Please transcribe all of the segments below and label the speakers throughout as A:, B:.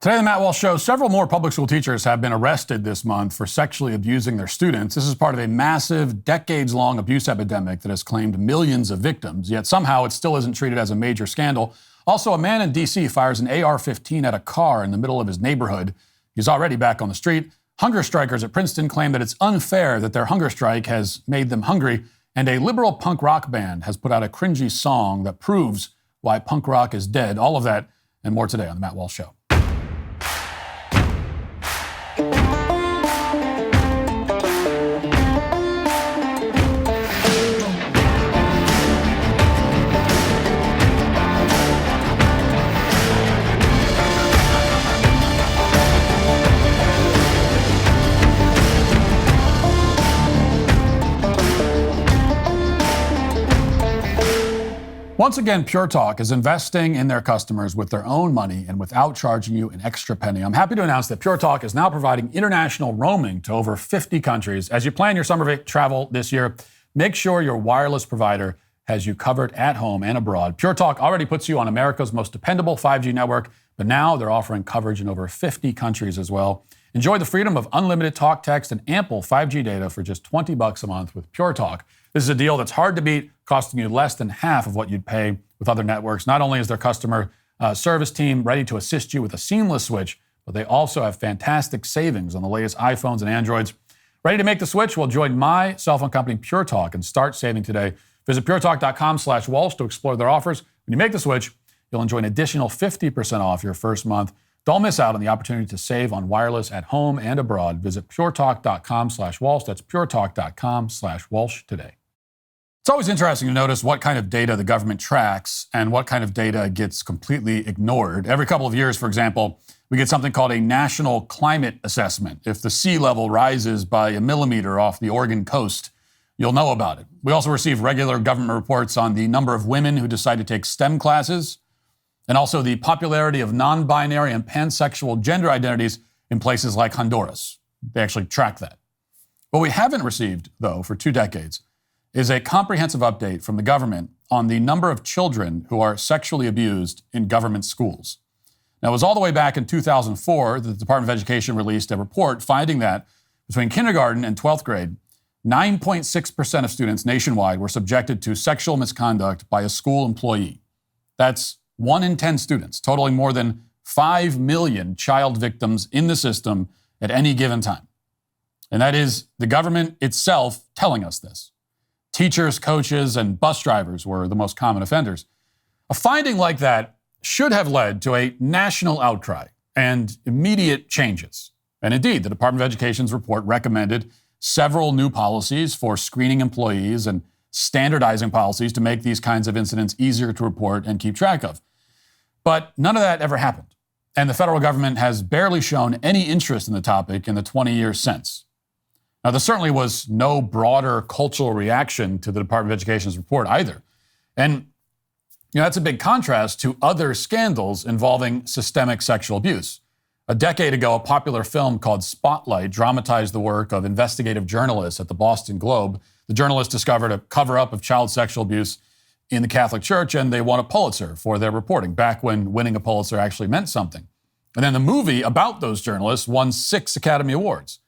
A: Today on the Matt Walsh Show, several more public school teachers have been arrested this month for sexually abusing their students. This is part of a massive, decades-long abuse epidemic that has claimed millions of victims, yet somehow it still isn't treated as a major scandal. Also, a man in D.C. fires an AR-15 at a car in the middle of his neighborhood. He's already back on the street. Hunger strikers at Princeton claim that it's unfair that their hunger strike has made them hungry. And a liberal punk rock band has put out a cringy song that proves why punk rock is dead. All of that and more today on the Matt Walsh Show. Once again, Pure Talk is investing in their customers with their own money and without charging you an extra penny. I'm happy to announce that Pure Talk is now providing international roaming to over 50 countries. As you plan your summer travel this year, make sure your wireless provider has you covered at home and abroad. Pure Talk already puts you on America's most dependable 5G network, but now they're offering coverage in over 50 countries as well. Enjoy the freedom of unlimited talk, text, and ample 5G data for just $20 a month with Pure Talk. This is a deal that's hard to beat, costing you less than half of what you'd pay with other networks. Not only is their customer service team ready to assist you with a seamless switch, but they also have fantastic savings on the latest iPhones and Androids. Ready to make the switch? Well, join my cell phone company, Pure Talk, and start saving today. Visit puretalk.com/Walsh to explore their offers. When you make the switch, you'll enjoy an additional 50% off your first month. Don't miss out on the opportunity to save on wireless at home and abroad. Visit puretalk.com/Walsh. That's puretalk.com/Walsh today. It's always interesting to notice what kind of data the government tracks and what kind of data gets completely ignored. Every couple of years, for example, we get something called a national climate assessment. If the sea level rises by a millimeter off the Oregon coast, you'll know about it. We also receive regular government reports on the number of women who decide to take STEM classes, and also the popularity of non-binary and pansexual gender identities in places like Honduras. They actually track that. What we haven't received, though, for 2 decades, is a comprehensive update from the government on the number of children who are sexually abused in government schools. Now, it was all the way back in 2004 that the Department of Education released a report finding that between kindergarten and 12th grade, 9.6% of students nationwide were subjected to sexual misconduct by a school employee. That's 1 in 10 students, totaling more than 5 million child victims in the system at any given time. And that is the government itself telling us this. Teachers, coaches, and bus drivers were the most common offenders. A finding like that should have led to a national outcry and immediate changes. And indeed, the Department of Education's report recommended several new policies for screening employees and standardizing policies to make these kinds of incidents easier to report and keep track of. But none of that ever happened. And the federal government has barely shown any interest in the topic in the 20 years since. Now, there certainly was no broader cultural reaction to the Department of Education's report either. And that's a big contrast to other scandals involving systemic sexual abuse. A decade ago, a popular film called Spotlight dramatized the work of investigative journalists at the Boston Globe. The journalists discovered a cover-up of child sexual abuse in the Catholic Church, and they won a Pulitzer for their reporting, back when winning a Pulitzer actually meant something. And then the movie about those journalists won 6 Academy Awards.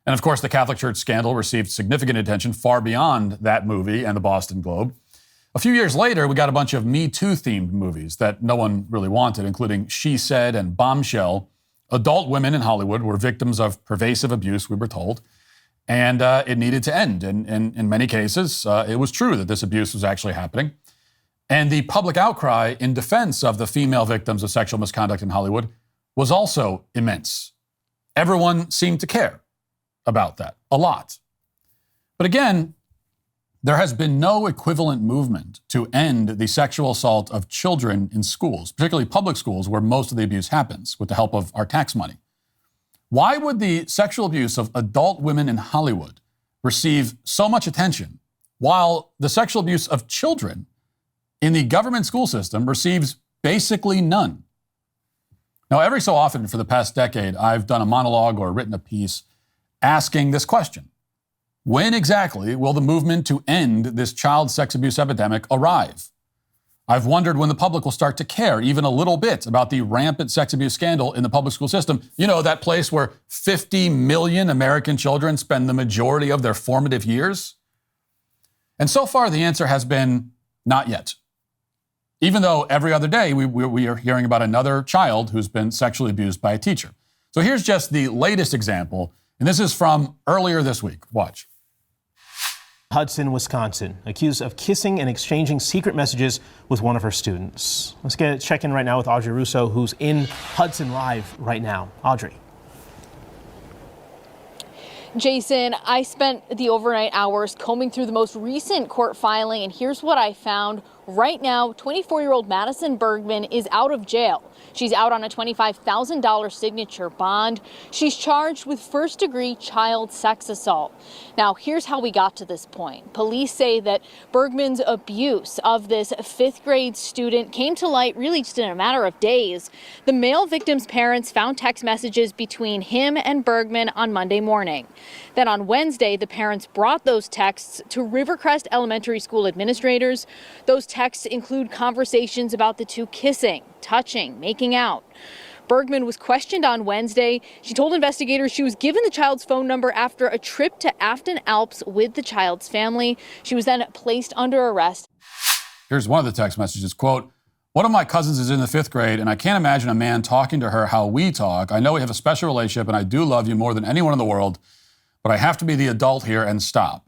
A: And of course, the Catholic Church scandal received significant attention far beyond that movie and the Boston Globe. A few years later, we got a bunch of Me Too-themed movies that no one really wanted, including She Said and Bombshell. Adult women in Hollywood were victims of pervasive abuse, we were told, and it needed to end. And in many cases, it was true that this abuse was actually happening. And the public outcry in defense of the female victims of sexual misconduct in Hollywood was also immense. Everyone seemed to care about that a lot. But again, there has been no equivalent movement to end the sexual assault of children in schools, particularly public schools where most of the abuse happens with the help of our tax money. Why would the sexual abuse of adult women in Hollywood receive so much attention while the sexual abuse of children in the government school system receives basically none? Now, every so often for the past decade, I've done a monologue or written a piece asking this question. When exactly will the movement to end this child sex abuse epidemic arrive? I've wondered when the public will start to care even a little bit about the rampant sex abuse scandal in the public school system. You know, that place where 50 million American children spend the majority of their formative years? And so far, the answer has been not yet. Even though every other day we are hearing about another child who's been sexually abused by a teacher. So here's just the latest example, and this is from earlier this week. Watch.
B: Hudson, Wisconsin, accused of kissing and exchanging secret messages with one of her students. Let's check in right now with Audrey Russo, who's in Hudson Live right now. Audrey.
C: Jason, I spent the overnight hours combing through the most recent court filing, and here's what I found. Right now, 24-year-old Madison Bergman is out of jail. She's out on a $25,000 signature bond. She's charged with first-degree child sex assault. Now, here's how we got to this point. Police say that Bergman's abuse of this fifth-grade student came to light really just in a matter of days. The male victim's parents found text messages between him and Bergman on Monday morning. Then on Wednesday, the parents brought those texts to Rivercrest Elementary School administrators. Those texts include conversations about the two kissing, touching, making out. Bergman was questioned on Wednesday. She told investigators she was given the child's phone number after a trip to Afton Alps with the child's family. She was then placed under arrest.
A: Here's one of the text messages, quote, "One of my cousins is in the 5th grade, and I can't imagine a man talking to her how we talk. I know we have a special relationship, and I do love you more than anyone in the world, but I have to be the adult here and stop."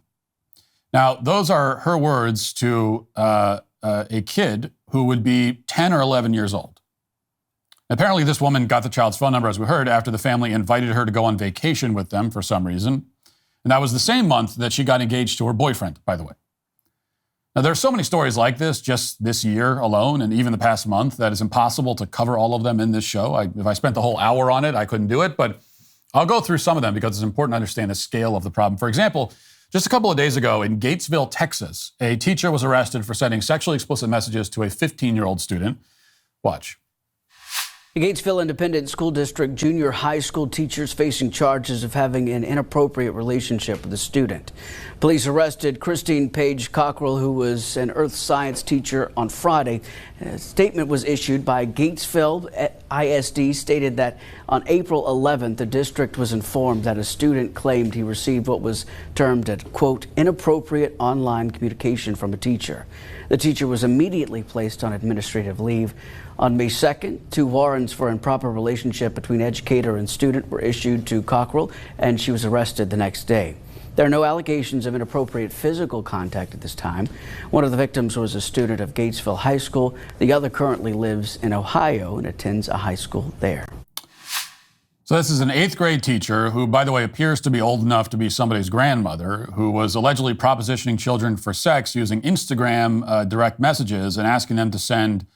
A: Now, those are her words to a kid who would be 10 or 11 years old. Apparently, this woman got the child's phone number, as we heard, after the family invited her to go on vacation with them for some reason. And that was the same month that she got engaged to her boyfriend, by the way. Now, there are so many stories like this just this year alone, and even the past month, that it's impossible to cover all of them in this show. If I spent the whole hour on it, I couldn't do it, but I'll go through some of them because it's important to understand the scale of the problem. For example, just a couple of days ago in Gatesville, Texas, a teacher was arrested for sending sexually explicit messages to a 15-year-old student. Watch.
D: The Gatesville Independent School District junior high school teachers facing charges of having an inappropriate relationship with a student. Police arrested Christine Page Cockrell, who was an earth science teacher, on Friday. A statement was issued by Gatesville ISD, stated that on April 11th, the district was informed that a student claimed he received what was termed a, quote, inappropriate online communication from a teacher. The teacher was immediately placed on administrative leave. On May 2nd, 2 warrants for improper relationship between educator and student were issued to Cockrell, and she was arrested the next day. There are no allegations of inappropriate physical contact at this time. One of the victims was a student of Gatesville High School. The other currently lives in Ohio and attends a high school there.
A: So this is an 8th grade teacher who, by the way, appears to be old enough to be somebody's grandmother, who was allegedly propositioning children for sex using Instagram direct messages and asking them to send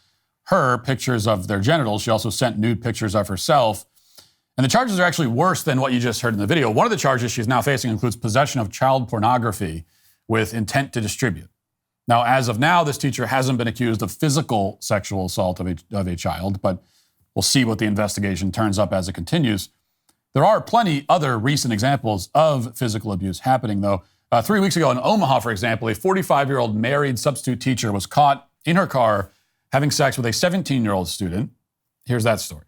A: her pictures of their genitals. She also sent nude pictures of herself. And the charges are actually worse than what you just heard in the video. One of the charges she's now facing includes possession of child pornography with intent to distribute. Now, as of now, this teacher hasn't been accused of physical sexual assault of a child, but we'll see what the investigation turns up as it continues. There are plenty other recent examples of physical abuse happening, though. 3 weeks ago in Omaha, for example, a 45-year-old married substitute teacher was caught in her car having sex with a 17-year-old student. Here's that story.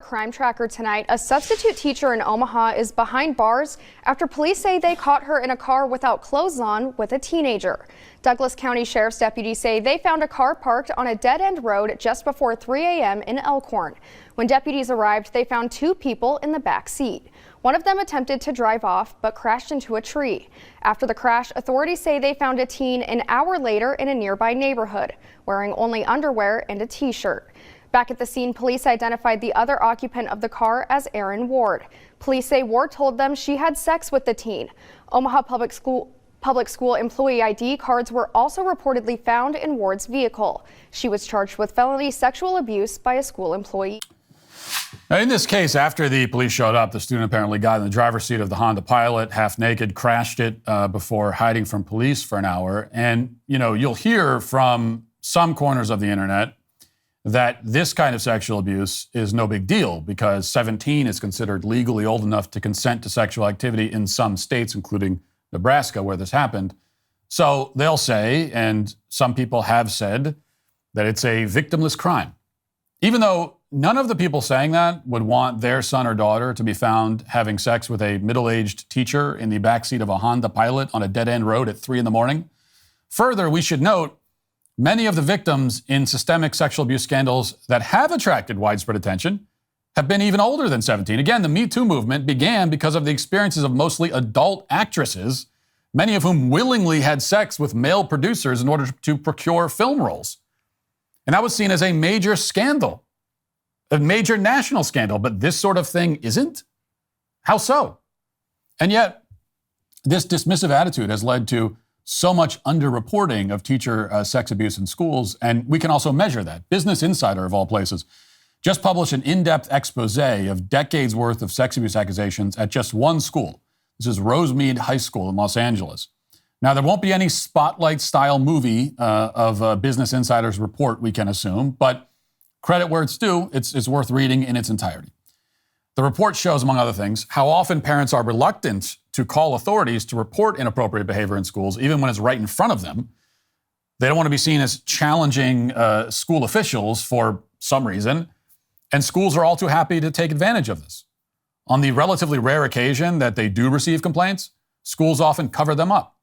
E: Crime Tracker tonight. A substitute teacher in Omaha is behind bars after police say they caught her in a car without clothes on with a teenager. Douglas County Sheriff's deputies say they found a car parked on a dead-end road just before 3 a.m. in Elkhorn. When deputies arrived, they found 2 people in the back seat. One of them attempted to drive off but crashed into a tree. After the crash, authorities say they found a teen an hour later in a nearby neighborhood, wearing only underwear and a t-shirt. Back at the scene, police identified the other occupant of the car as Erin Ward. Police say Ward told them she had sex with the teen. Omaha Public School employee ID cards were also reportedly found in Ward's vehicle. She was charged with felony sexual abuse by a school employee.
A: Now, in this case, after the police showed up, the student apparently got in the driver's seat of the Honda Pilot, half naked, crashed it before hiding from police for an hour. And, you know, you'll hear from some corners of the internet that this kind of sexual abuse is no big deal because 17 is considered legally old enough to consent to sexual activity in some states, including Nebraska, where this happened. So they'll say, and some people have said, that it's a victimless crime. Even though none of the people saying that would want their son or daughter to be found having sex with a middle-aged teacher in the backseat of a Honda Pilot on a dead-end road at 3 a.m. Further, we should note, many of the victims in systemic sexual abuse scandals that have attracted widespread attention have been even older than 17. Again, the Me Too movement began because of the experiences of mostly adult actresses, many of whom willingly had sex with male producers in order to procure film roles. And that was seen as a major scandal, a major national scandal, but this sort of thing isn't? How so? And yet, this dismissive attitude has led to so much underreporting of teacher sex abuse in schools, and we can also measure that. Business Insider, of all places, just published an in-depth expose of decades worth of sex abuse accusations at just one school. This is Rosemead High School in Los Angeles. Now, there won't be any spotlight-style movie of Business Insider's report, we can assume, but credit where it's due, it's worth reading in its entirety. The report shows, among other things, how often parents are reluctant to call authorities to report inappropriate behavior in schools, even when it's right in front of them. They don't want to be seen as challenging school officials for some reason, and schools are all too happy to take advantage of this. On the relatively rare occasion that they do receive complaints, schools often cover them up.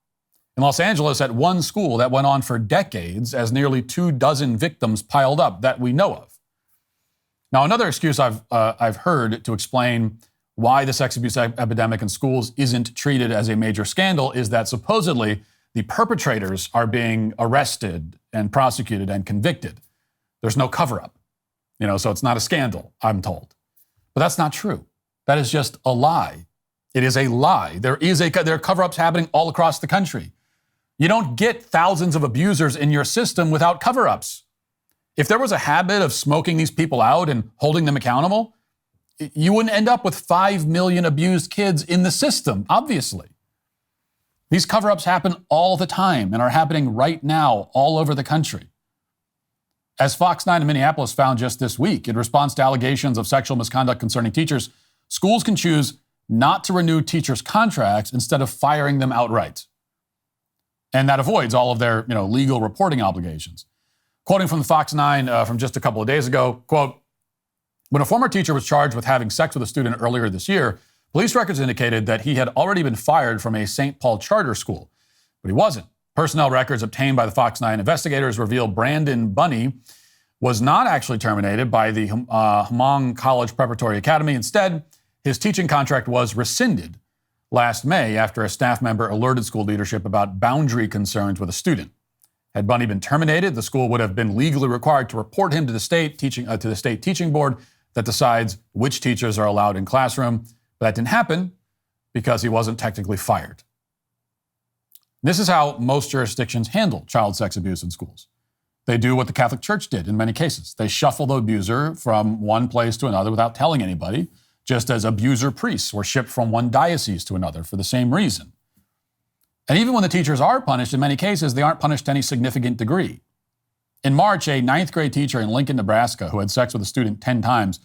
A: In Los Angeles, at one school, that went on for decades as nearly 24 victims piled up that we know of. Now, another excuse I've heard to explain why the sex abuse epidemic in schools isn't treated as a major scandal is that supposedly the perpetrators are being arrested and prosecuted and convicted. There's no cover-up, so it's not a scandal, I'm told. But that's not true. That is just a lie. It is a lie. There are cover-ups happening all across the country. You don't get thousands of abusers in your system without cover-ups. If there was a habit of smoking these people out and holding them accountable, you wouldn't end up with 5 million abused kids in the system, obviously. These cover-ups happen all the time and are happening right now all over the country. As Fox 9 in Minneapolis found just this week, in response to allegations of sexual misconduct concerning teachers, schools can choose not to renew teachers' contracts instead of firing them outright. And that avoids all of their, legal reporting obligations. Quoting from the Fox 9 from just a couple of days ago, quote, when a former teacher was charged with having sex with a student earlier this year, police records indicated that he had already been fired from a St. Paul charter school, but he wasn't. Personnel records obtained by the Fox 9 investigators reveal Brandon Bunny was not actually terminated by the Hmong College Preparatory Academy. Instead, his teaching contract was rescinded last May after a staff member alerted school leadership about boundary concerns with a student. Had Bunny been terminated, the school would have been legally required to report him to the state teaching board that decides which teachers are allowed in classroom. But that didn't happen because he wasn't technically fired. This is how most jurisdictions handle child sex abuse in schools. They do what the Catholic Church did in many cases. They shuffle the abuser from one place to another without telling anybody, just as abuser priests were shipped from one diocese to another for the same reason. And even when the teachers are punished, in many cases, they aren't punished to any significant degree. In March, a 9th grade teacher in Lincoln, Nebraska, who had sex with a student 10 times,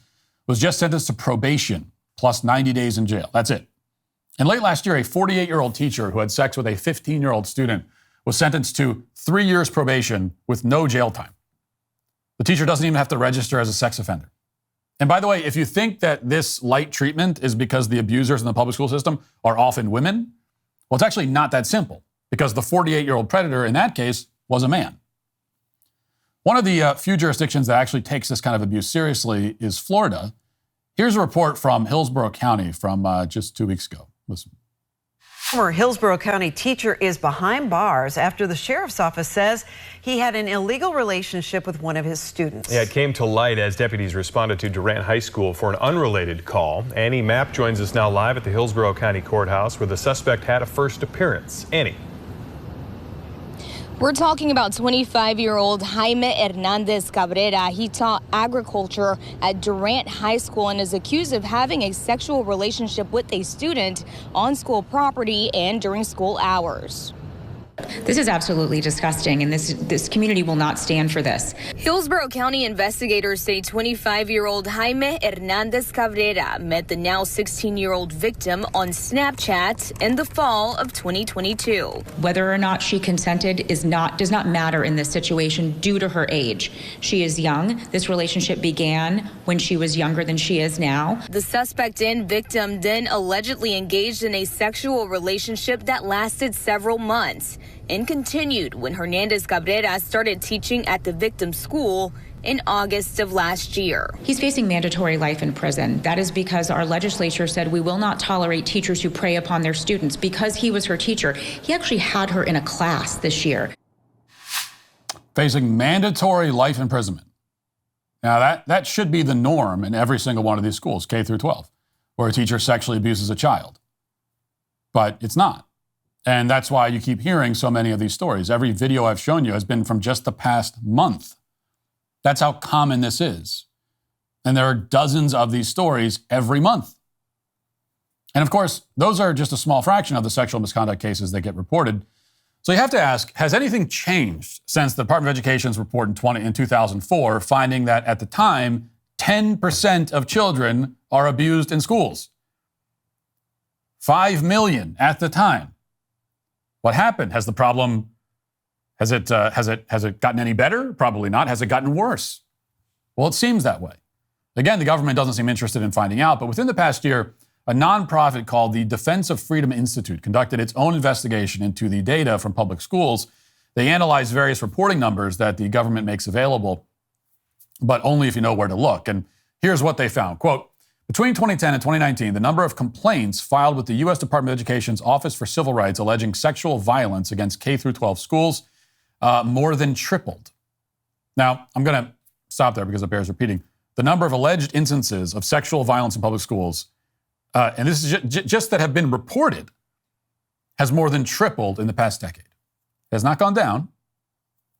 A: was just sentenced to probation plus 90 days in jail. That's it. And late last year, a 48-year-old teacher who had sex with a 15-year-old student was sentenced to 3 years probation with no jail time. The teacher doesn't even have to register as a sex offender. And by the way, if you think that this light treatment is because the abusers in the public school system are often women, well, it's actually not that simple, because the 48-year-old predator in that case was a man. One of the few jurisdictions that actually takes this kind of abuse seriously is Florida. Here's a report from Hillsborough County from just 2 weeks ago. Listen.
F: Former Hillsborough County teacher is behind bars after the sheriff's office says he had an illegal relationship with one of his students.
G: Yeah, it came to light as deputies responded to Durant High School for an unrelated call. Annie Mapp joins us now live at the Hillsborough County Courthouse where the suspect had a first appearance. Annie.
H: We're talking about 25-year-old Jaime Hernandez Cabrera. He taught agriculture at Durant High School and is accused of having a sexual relationship with a student on school property and during school hours.
I: This is absolutely disgusting, and this community will not stand for this.
H: Hillsborough County investigators say 25-year-old Jaime Hernandez Cabrera met the now 16-year-old victim on Snapchat in the fall of 2022.
I: Whether or not she consented does not matter in this situation due to her age. She is young. This relationship began when she was younger than she is now.
H: The suspect and victim then allegedly engaged in a sexual relationship that lasted several months and continued when Hernandez Cabrera started teaching at the victim's school in August of last year.
I: He's facing mandatory life in prison. That is because our legislature said we will not tolerate teachers who prey upon their students. Because he was her teacher, he actually had her in a class this year.
A: Facing mandatory life imprisonment. Now that should be the norm in every single one of these schools, K through 12, where a teacher sexually abuses a child. But it's not. And that's why you keep hearing so many of these stories. Every video I've shown you has been from just the past month. That's how common this is. And there are dozens of these stories every month. And of course, those are just a small fraction of the sexual misconduct cases that get reported. So you have to ask, has anything changed since the Department of Education's report in 2004, finding that at the time, 10% of children are abused in schools? 5 million at the time. What happened? Has the problem, has it gotten any better? Probably not. Has it gotten worse? Well, it seems that way. Again, the government doesn't seem interested in finding out, but within the past year, a nonprofit called the Defense of Freedom Institute conducted its own investigation into the data from public schools. They analyzed various reporting numbers that the government makes available, but only if you know where to look. And here's what they found. Quote, between 2010 and 2019, the number of complaints filed with the U.S. Department of Education's Office for Civil Rights alleging sexual violence against K through 12 schools more than tripled. Now, I'm going to stop there because it bears repeating. The number of alleged instances of sexual violence in public schools, and this is just that have been reported, has more than tripled in the past decade. It has not gone down.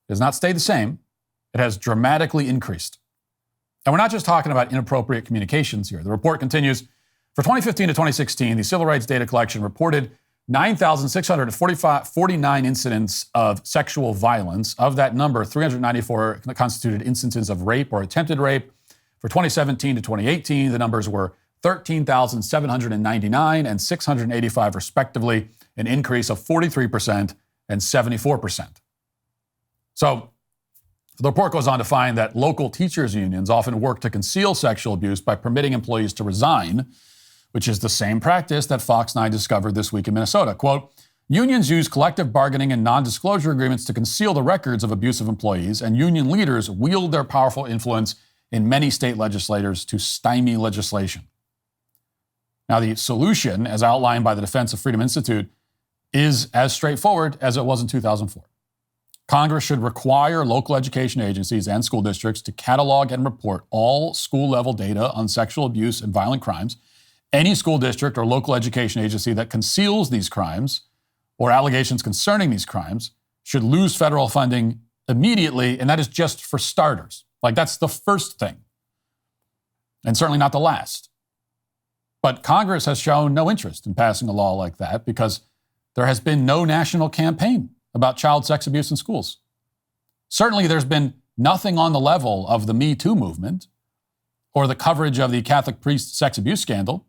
A: It has not stayed the same. It has dramatically increased. And we're not just talking about inappropriate communications here. The report continues. For 2015 to 2016, the Civil Rights Data Collection reported 9,649 incidents of sexual violence. Of that number, 394 constituted instances of rape or attempted rape. For 2017 to 2018, the numbers were 13,799 and 685 respectively, an increase of 43% and 74%. So, the report goes on to find that local teachers' unions often work to conceal sexual abuse by permitting employees to resign, which is the same practice that Fox 9 discovered this week in Minnesota. Quote, unions use collective bargaining and non-disclosure agreements to conceal the records of abusive employees, and union leaders wield their powerful influence in many state legislators to stymie legislation. Now, the solution, as outlined by the Defense of Freedom Institute, is as straightforward as it was in 2004. Congress should require local education agencies and school districts to catalog and report all school-level data on sexual abuse and violent crimes. Any school district or local education agency that conceals these crimes or allegations concerning these crimes should lose federal funding immediately, and that is just for starters. Like, that's the first thing, and certainly not the last. But Congress has shown no interest in passing a law like that because there has been no national campaign about child sex abuse in schools. Certainly, there's been nothing on the level of the Me Too movement or the coverage of the Catholic priest sex abuse scandal.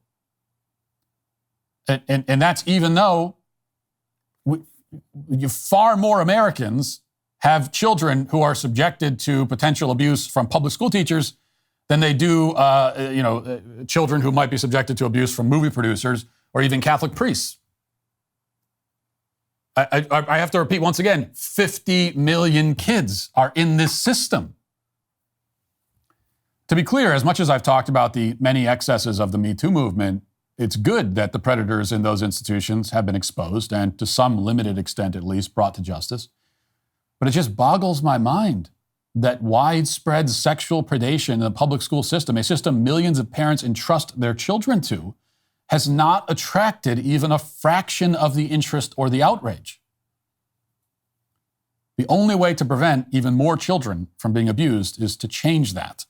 A: And that's even though far more Americans have children who are subjected to potential abuse from public school teachers than they do, children who might be subjected to abuse from movie producers or even Catholic priests. I have to repeat once again, 50 million kids are in this system. To be clear, as much as I've talked about the many excesses of the Me Too movement, it's good that the predators in those institutions have been exposed and, to some limited extent at least, brought to justice. But it just boggles my mind that widespread sexual predation in the public school system, a system millions of parents entrust their children to, has not attracted even a fraction of the interest or the outrage. The only way to prevent even more children from being abused is to change that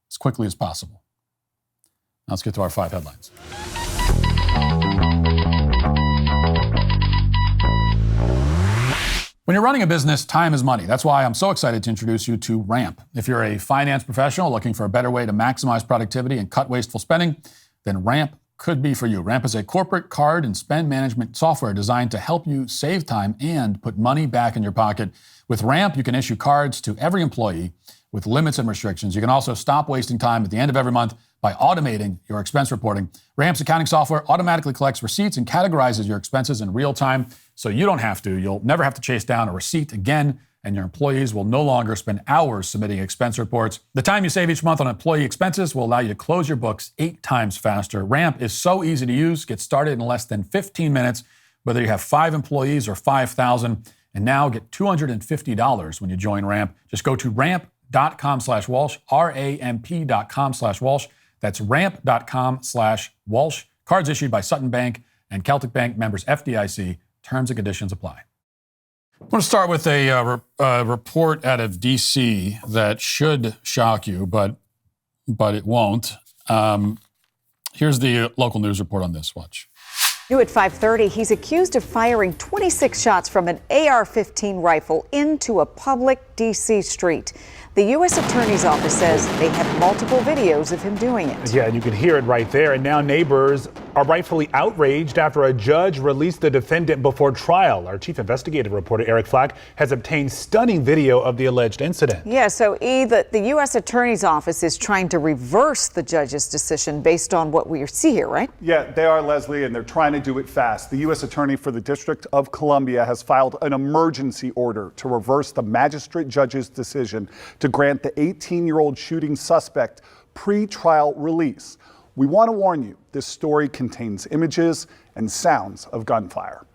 A: as quickly as possible. Now let's get to our 5 headlines. When you're running a business, time is money. That's why I'm so excited to introduce you to Ramp. If you're a finance professional looking for a better way to maximize productivity and cut wasteful spending, then Ramp could be for you. Ramp is a corporate card and spend management software designed to help you save time and put money back in your pocket. With Ramp, you can issue cards to every employee with limits and restrictions. You can also stop wasting time at the end of every month by automating your expense reporting. Ramp's accounting software automatically collects receipts and categorizes your expenses in real time, so you don't have to. You'll never have to chase down a receipt again, and your employees will no longer spend hours submitting expense reports. The time you save each month on employee expenses will allow you to close your books 8 times faster. Ramp is so easy to use. Get started in less than 15 minutes, whether you have 5 employees or 5,000. And now get $250 when you join Ramp. Just go to ramp.com/Walsh, ramp.com/Walsh. That's ramp.com/Walsh. Cards issued by Sutton Bank and Celtic Bank, members FDIC. Terms and conditions apply. I want to start with a report out of D.C. that should shock you, but it won't. Here's the local news report on this. Watch.
J: New at 5:30, he's accused of firing 26 shots from an AR-15 rifle into a public D.C. street. The U.S. Attorney's Office says they have multiple videos of him doing it.
K: Yeah, and you can hear it right there. And now neighbors are rightfully outraged after a judge released the defendant before trial. Our chief investigative reporter, Eric Flack, has obtained stunning video of the alleged incident.
J: Yeah, so the U.S. Attorney's Office is trying to reverse the judge's decision based on what we see here, right?
L: Yeah, they are, Leslie, and they're trying to do it fast. The U.S. Attorney for the District of Columbia has filed an emergency order to reverse the magistrate judge's decision to grant the 18-year-old shooting suspect pre-trial release. We want to warn you, this story contains images and sounds of gunfire.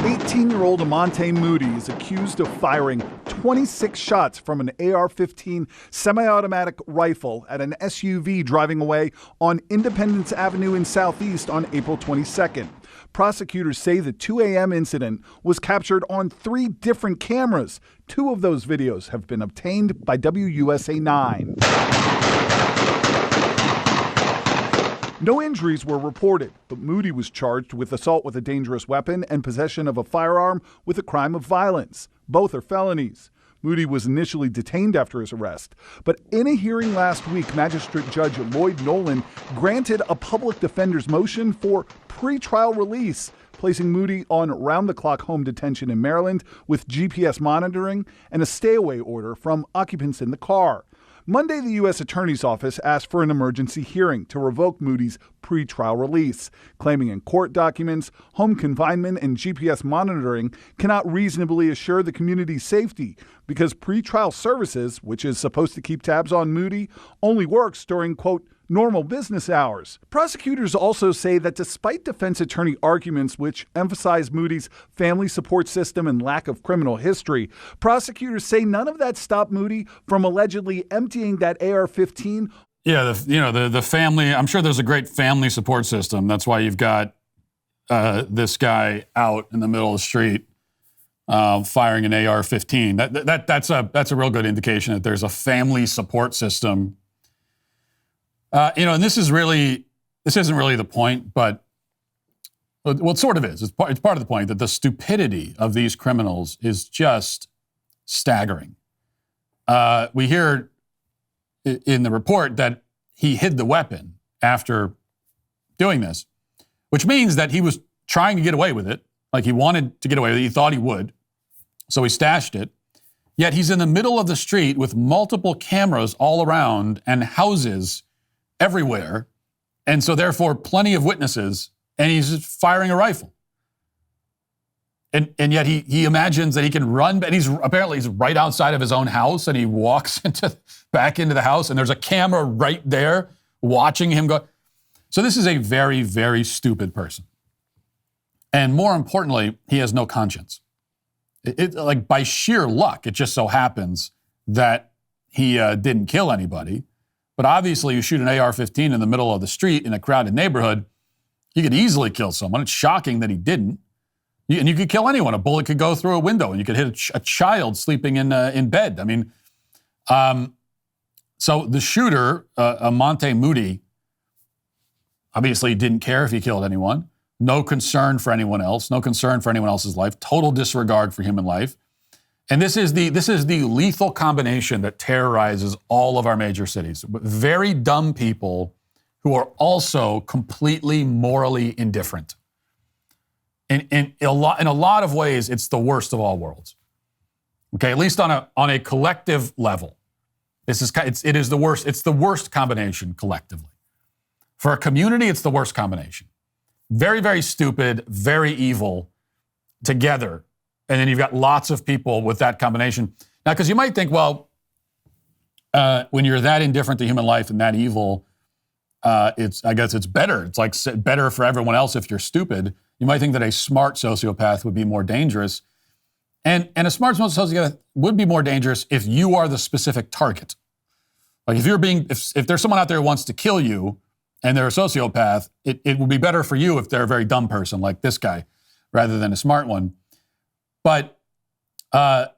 L: 18-year-old Amante Moody is accused of firing 26 shots from an AR-15 semi-automatic rifle at an SUV driving away on Independence Avenue in Southeast on April 22nd. Prosecutors say the 2 a.m. incident was captured on 3 different cameras. 2 of those videos have been obtained by WUSA 9. No injuries were reported, but Moody was charged with assault with a dangerous weapon and possession of a firearm with a crime of violence. Both are felonies. Moody was initially detained after his arrest, but in a hearing last week, Magistrate Judge Lloyd Nolan granted a public defender's motion for pretrial release, placing Moody on round-the-clock home detention in Maryland with GPS monitoring and a stay-away order from occupants in the car. Monday, the U.S. Attorney's Office asked for an emergency hearing to revoke Moody's pretrial release, claiming in court documents, home confinement and GPS monitoring cannot reasonably assure the community's safety because pretrial services, which is supposed to keep tabs on Moody, only works during, quote, normal business hours. Prosecutors also say that despite defense attorney arguments which emphasize Moody's family support system and lack of criminal history, prosecutors say none of that stopped Moody from allegedly emptying that AR-15.
A: Yeah, the family, I'm sure there's a great family support system. That's why you've got this guy out in the middle of the street firing an AR-15. That's a real good indication that there's a family support system. And this isn't really the point, but well, it sort of is. It's part of the point that the stupidity of these criminals is just staggering. We hear in the report that he hid the weapon after doing this, which means that he was trying to get away with it. Like he wanted to get away with it. He thought he would. So he stashed it. Yet he's in the middle of the street with multiple cameras all around and houses everywhere, and so therefore plenty of witnesses, and he's just firing a rifle. And yet he imagines that he can run, and he's right outside of his own house, and he walks back into the house, and there's a camera right there watching him go. So this is a very, very stupid person. And more importantly, he has no conscience. Like by sheer luck, it just so happens that he didn't kill anybody. But obviously, you shoot an AR-15 in the middle of the street in a crowded neighborhood, you could easily kill someone. It's shocking that he didn't. And you could kill anyone. A bullet could go through a window, and you could hit a child sleeping in bed. I mean, so the shooter, Amante Moody, obviously didn't care if he killed anyone. no concern for anyone else, no concern for anyone else's life, total disregard for human life. And this is the lethal combination that terrorizes all of our major cities. Very dumb people who are also completely morally indifferent. In a lot of ways, it's the worst of all worlds. Okay, at least on a collective level, it is the worst. It's the worst combination collectively. For a community, it's the worst combination. Very, very stupid, very evil together. And then you've got lots of people with that combination. Now, because you might think, well, when you're that indifferent to human life and that evil, I guess it's better. It's like better for everyone else if you're stupid. You might think that a smart sociopath would be more dangerous. And a smart sociopath would be more dangerous if you are the specific target. Like if there's someone out there who wants to kill you and they're a sociopath, it would be better for you if they're a very dumb person like this guy rather than a smart one. But on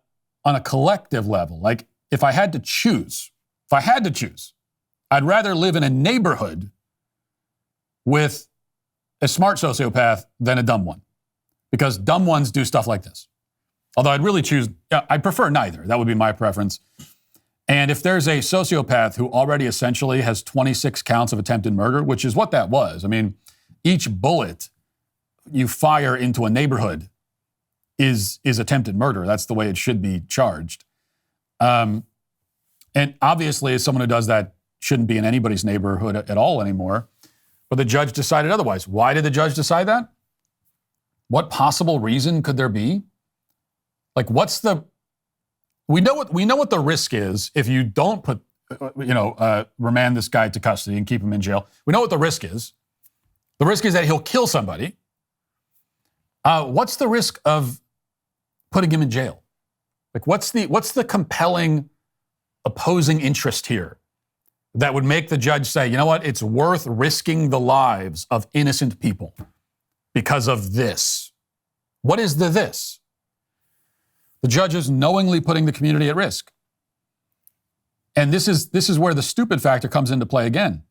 A: a collective level, like if I had to choose, I'd rather live in a neighborhood with a smart sociopath than a dumb one, because dumb ones do stuff like this. Although I'd prefer neither. That would be my preference. And if there's a sociopath who already essentially has 26 counts of attempted murder, which is what that was. I mean, each bullet you fire into a neighborhood is attempted murder. That's the way it should be charged. And obviously, as someone who does that shouldn't be in anybody's neighborhood at all anymore. But the judge decided otherwise. Why did the judge decide that? What possible reason could there be? Like, we know what the risk is if you don't remand this guy to custody and keep him in jail. We know what the risk is. The risk is that he'll kill somebody. What's the risk of putting him in jail? Like, what's the compelling opposing interest here that would make the judge say, you know what, it's worth risking the lives of innocent people because of this? What is this? The judge is knowingly putting the community at risk. And this is where the stupid factor comes into play again.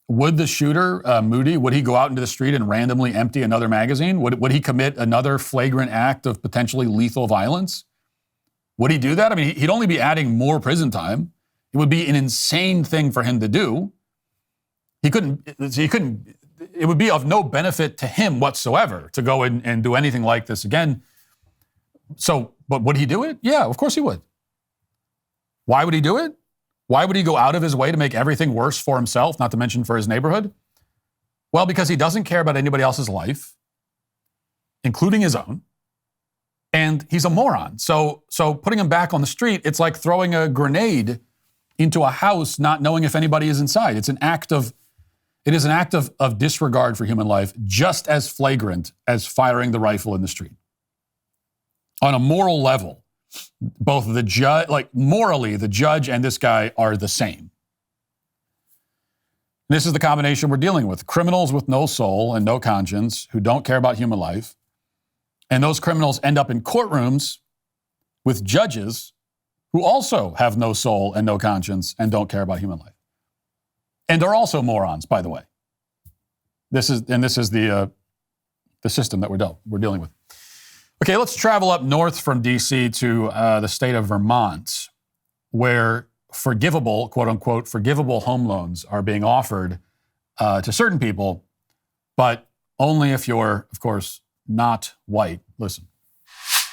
A: Would the shooter, Moody, would he go out into the street and randomly empty another magazine? Would he commit another flagrant act of potentially lethal violence? Would he do that? I mean, he'd only be adding more prison time. It would be an insane thing for him to do. It would be of no benefit to him whatsoever to go and do anything like this again. So, but would he do it? Yeah, of course he would. Why would he do it? Why would he go out of his way to make everything worse for himself, not to mention for his neighborhood? Well, because he doesn't care about anybody else's life, including his own. And he's a moron. So putting him back on the street, it's like throwing a grenade into a house, not knowing if anybody is inside. It is an act of disregard for human life, just as flagrant as firing the rifle in the street. On a moral level, both the judge, morally, the judge and this guy are the same. This is the combination we're dealing with. Criminals with no soul and no conscience who don't care about human life. And those criminals end up in courtrooms with judges who also have no soul and no conscience and don't care about human life. And they're also morons, by the way. This is the system that we're dealing with. Okay, let's travel up north from D.C. to the state of Vermont, where forgivable, quote unquote, forgivable home loans are being offered to certain people, but only if you're, of course, not white. Listen.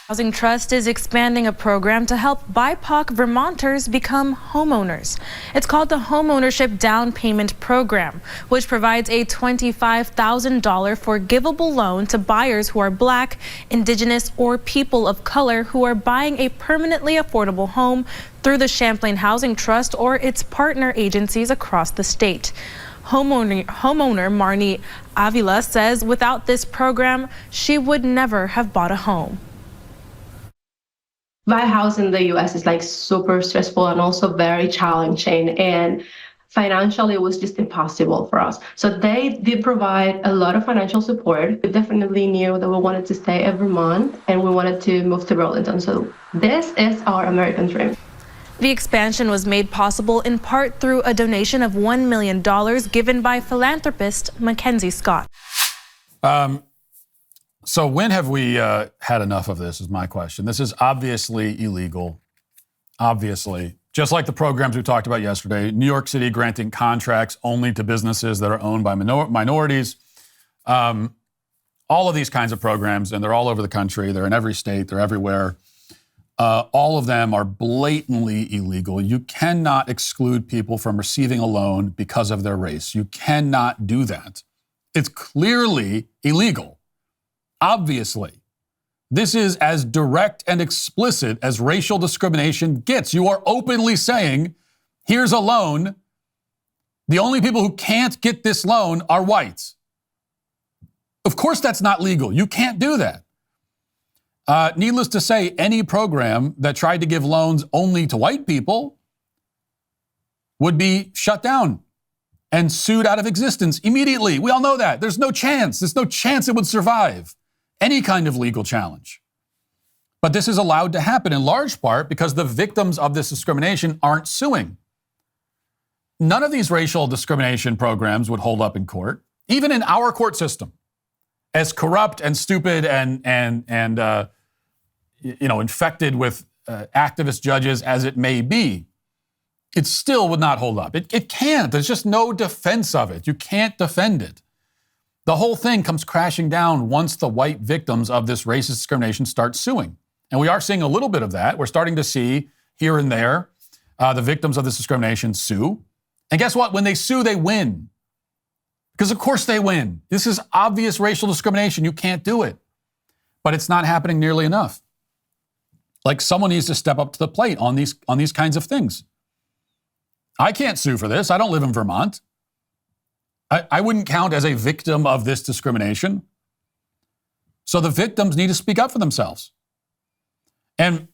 M: Housing Trust is expanding a program to help BIPOC Vermonters become homeowners. It's called the Homeownership Down Payment Program, which provides a $25,000 forgivable loan to buyers who are Black, Indigenous, or people of color who are buying a permanently affordable home through the Champlain Housing Trust or its partner agencies across the state. Homeowner Marnie Avila says without this program, she would never have bought a home.
N: Buy a house in the U.S. is super stressful and also very challenging, and financially it was just impossible for us. So they did provide a lot of financial support. We definitely knew that we wanted to stay in Vermont and we wanted to move to Burlington. So this is our American dream.
M: The expansion was made possible in part through a donation of $1 million given by philanthropist Mackenzie Scott.
A: So when have we had enough of this is my question. This is obviously illegal. Obviously. Just like the programs we talked about yesterday, New York City granting contracts only to businesses that are owned by minorities. All of these kinds of programs, and they're all over the country. They're in every state. They're everywhere. All of them are blatantly illegal. You cannot exclude people from receiving a loan because of their race. You cannot do that. It's clearly illegal. Obviously. This is as direct and explicit as racial discrimination gets. You are openly saying, here's a loan. The only people who can't get this loan are whites. Of course that's not legal. You can't do that. Needless to say, any program that tried to give loans only to white people would be shut down and sued out of existence immediately. We all know that. There's no chance. There's no chance it would survive any kind of legal challenge. But this is allowed to happen in large part because the victims of this discrimination aren't suing. None of these racial discrimination programs would hold up in court, even in our court system, as corrupt and stupid and infected with activist judges as it may be. It still would not hold up. It can't. There's just no defense of it. You can't defend it. The whole thing comes crashing down once the white victims of this racist discrimination start suing. And we are seeing a little bit of that. We're starting to see here and there the victims of this discrimination sue. And guess what? When they sue, they win. Because of course they win. This is obvious racial discrimination. You can't do it. But it's not happening nearly enough. Like someone needs to step up to the plate on these kinds of things. I can't sue for this. I don't live in Vermont. I wouldn't count as a victim of this discrimination. So the victims need to speak up for themselves. And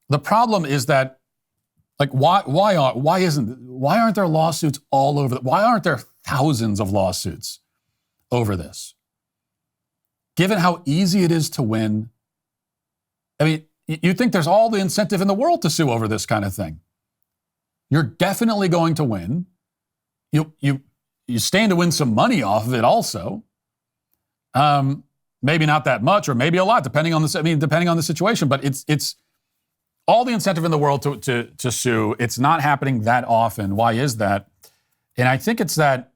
A: the problem is that, like, why aren't there lawsuits all over? Why aren't there thousands of lawsuits over this? Given how easy it is to win, I mean, you think there's all the incentive in the world to sue over this kind of thing. You're definitely going to win. You stand to win some money off of it also. Maybe not that much or maybe a lot, depending on the situation, but it's all the incentive in the world to sue. It's not happening that often. Why is that? And I think it's that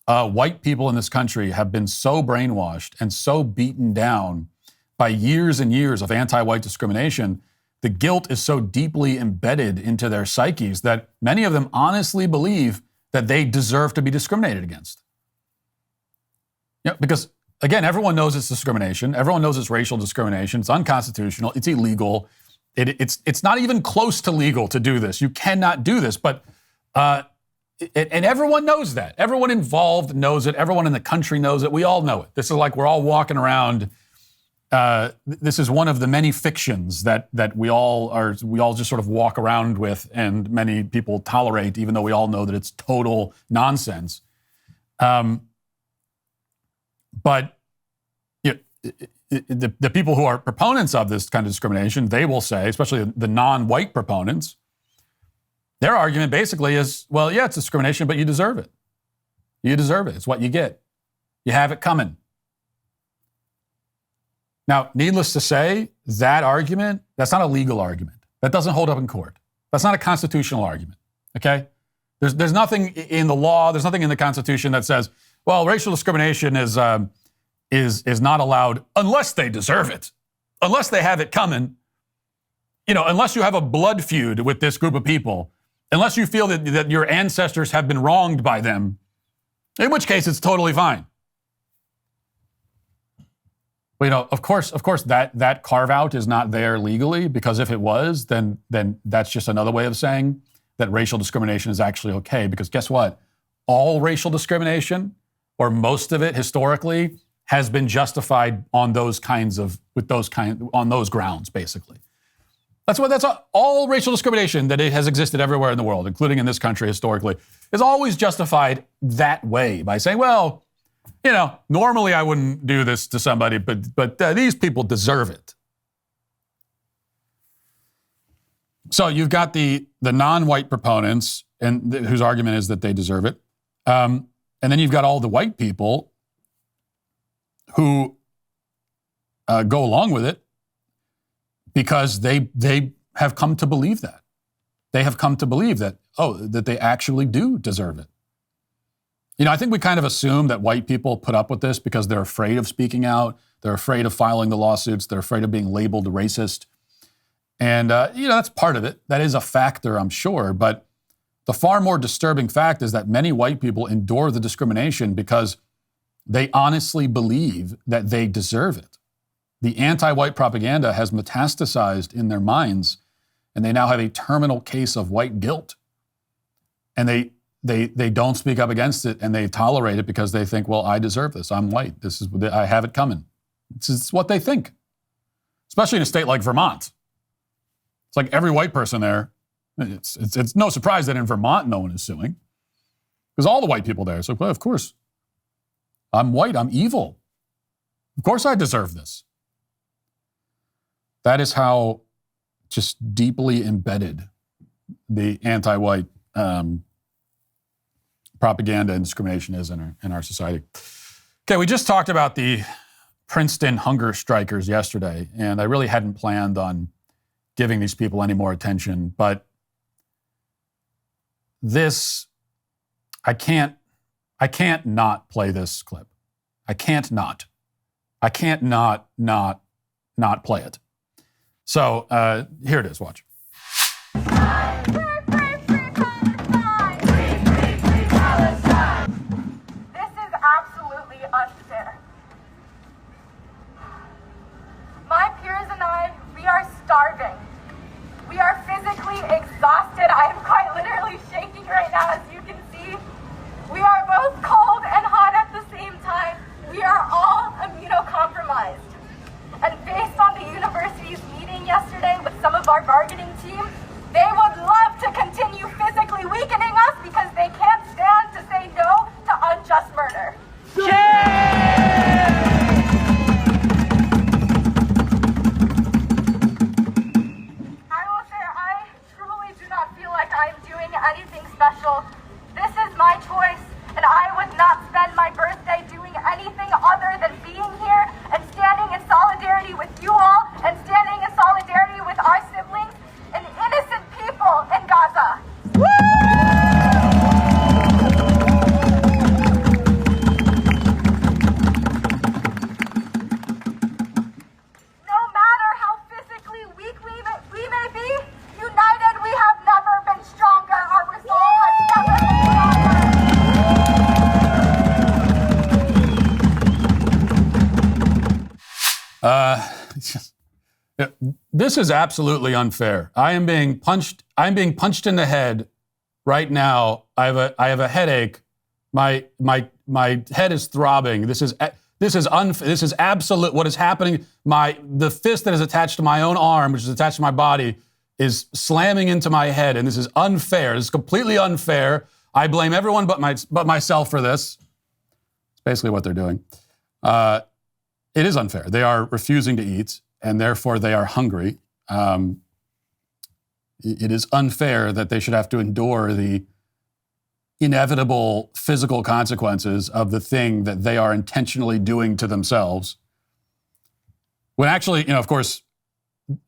A: white people in this country have been so brainwashed and so beaten down by years and years of anti-white discrimination. The guilt is so deeply embedded into their psyches that many of them honestly believe that they deserve to be discriminated against. Because, again, everyone knows it's discrimination. Everyone knows it's racial discrimination. It's unconstitutional. It's illegal. It's not even close to legal to do this. You cannot do this. But and everyone knows that. Everyone involved knows it. Everyone in the country knows it. We all know it. This is like we're all walking around. This is one of the many fictions that we all just sort of walk around with, and many people tolerate, even though we all know that it's total nonsense. But the people who are proponents of this kind of discrimination, they will say, especially the non-white proponents, their argument basically is, well, yeah, it's discrimination, but you deserve it. You deserve it. It's what you get. You have it coming. Now, needless to say, that argument, that's not a legal argument. That doesn't hold up in court. That's not a constitutional argument, okay? There's nothing in the law, there's nothing in the Constitution that says, well, racial discrimination is not allowed unless they deserve it, unless they have it coming, unless you have a blood feud with this group of people, unless you feel that your ancestors have been wronged by them, in which case it's totally fine. But, of course, that carve out is not there legally, because if it was, then that's just another way of saying that racial discrimination is actually okay. Because guess what? All racial discrimination, or most of it historically, has been justified on those grounds, basically. That's all racial discrimination that it has existed everywhere in the world, including in this country historically, is always justified that way by saying, well, normally I wouldn't do this to somebody, but these people deserve it. So you've got the non-white proponents, and whose argument is that they deserve it. And then you've got all the white people who go along with it because they have come to believe that. They have come to believe that, that they actually do deserve it. I think we kind of assume that white people put up with this because they're afraid of speaking out. They're afraid of filing the lawsuits. They're afraid of being labeled racist. And, that's part of it. That is a factor, I'm sure. But the far more disturbing fact is that many white people endure the discrimination because they honestly believe that they deserve it. The anti-white propaganda has metastasized in their minds, and they now have a terminal case of white guilt. And they don't speak up against it, and they tolerate it because they think, well, I deserve this. I'm white. I have it coming. It's what they think, especially in a state like Vermont. It's like every white person there. It's no surprise that in Vermont no one is suing because all the white people there. So, well, of course, I'm white. I'm evil. Of course, I deserve this. That is how just deeply embedded the anti-white propaganda and discrimination is in our society. Okay, we just talked about the Princeton hunger strikers yesterday, and I really hadn't planned on giving these people any more attention, but I can't not play this clip. I can't not play it. So here it is, watch.
O: Unfair. My peers and I, we are starving. We are physically exhausted. I am quite literally shaking right now, as you can see. We are both cold and hot at the same time. We are all immunocompromised. And based on the university's meeting yesterday with some of our bargaining team, they would love to continue physically weakening us because they can't stand to say no to unjust murder. Anything special. This is my choice, and I would not spend my birthday doing anything other than being here and standing in solidarity with you all and standing in solidarity with our siblings and innocent people in Gaza. No matter how physically weak we may be, united we have never been stronger. Our resolve has never
A: been stronger. This is absolutely unfair. I'm being punched in the head right now. I have a headache. My head is throbbing. This is unfair. This is absolute. What is happening? The fist that is attached to my own arm, which is attached to my body, is slamming into my head, and this is unfair. This is completely unfair. I blame everyone but myself for this. It's basically what they're doing. It is unfair. They are refusing to eat, and therefore they are hungry. It is unfair that they should have to endure the inevitable physical consequences of the thing that they are intentionally doing to themselves. When actually, of course,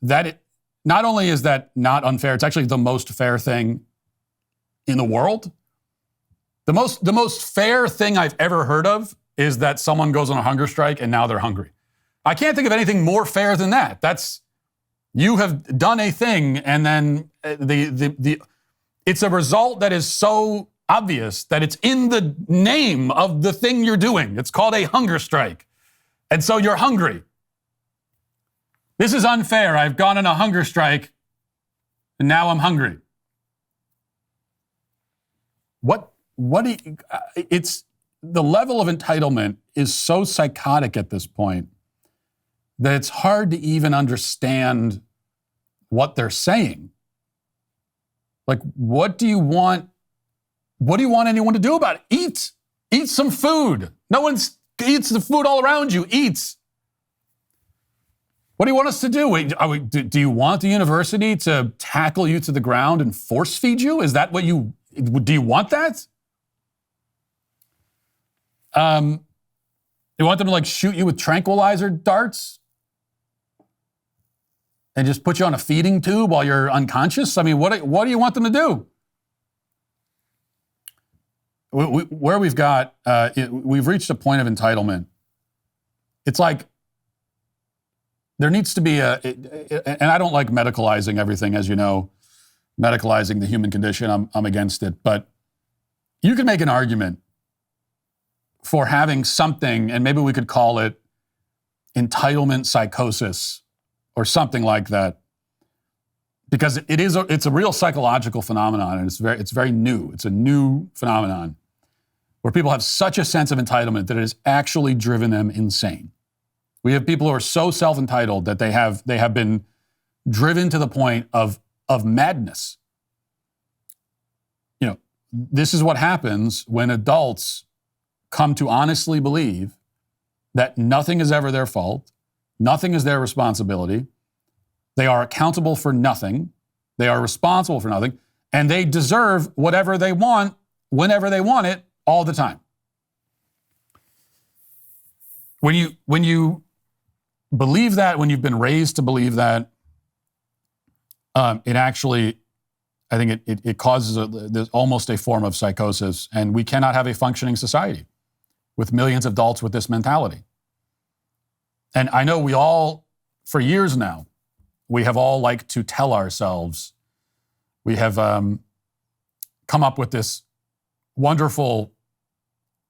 A: not only is that not unfair, it's actually the most fair thing in the world. The most fair thing I've ever heard of is that someone goes on a hunger strike and now they're hungry. I can't think of anything more fair than that. You have done a thing, and then it's a result that is so obvious that it's in the name of the thing you're doing. It's called a hunger strike. And so you're hungry. This is unfair. I've gone on a hunger strike, and now I'm hungry. It's the level of entitlement is so psychotic at this point that it's hard to even understand what they're saying. Like, what do you want anyone to do about it? Eat some food. No one eats the food all around you. Eat. What do you want us to do? Do you want the university to tackle you to the ground and force feed you? Is that what do you want that? You want them to like shoot you with tranquilizer darts? And just put you on a feeding tube while you're unconscious? I mean, what do you want them to do? Where we've reached a point of entitlement. It's like there needs to be and I don't like medicalizing everything, as you know, medicalizing the human condition. I'm against it. But you can make an argument for having something, and maybe we could call it entitlement psychosis or something like that, because it's a real psychological phenomenon, and it's very new. It's a new phenomenon where people have such a sense of entitlement that it has actually driven them insane. We have people who are so self-entitled that they have been driven to the point of madness. You know, this is what happens when adults come to honestly believe that nothing is ever their fault, nothing is their responsibility, they are accountable for nothing, they are responsible for nothing, and they deserve whatever they want, whenever they want it, all the time. When you believe that, when you've been raised to believe that, it actually, I think it causes there's almost a form of psychosis, and we cannot have a functioning society with millions of adults with this mentality. And I know we all, for years now, we have all liked to tell ourselves, we have come up with this wonderful,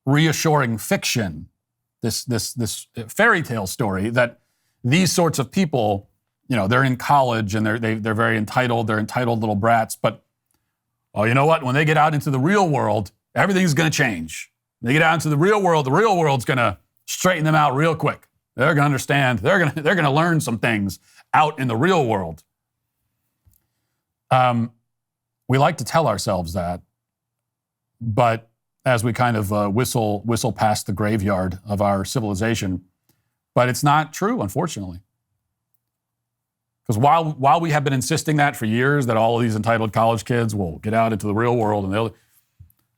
A: reassuring fiction, this fairy tale story that these sorts of people, you know, they're in college and they're very entitled, they're entitled little brats, but, oh, you know what? When they get out into the real world, everything's going to change. They get out into the real world's going to straighten them out real quick. They're going to understand. They're going to learn some things out in the real world. We like to tell ourselves that, but as we kind of whistle past the graveyard of our civilization, but it's not true, unfortunately. Because while we have been insisting that for years, that all of these entitled college kids will get out into the real world, and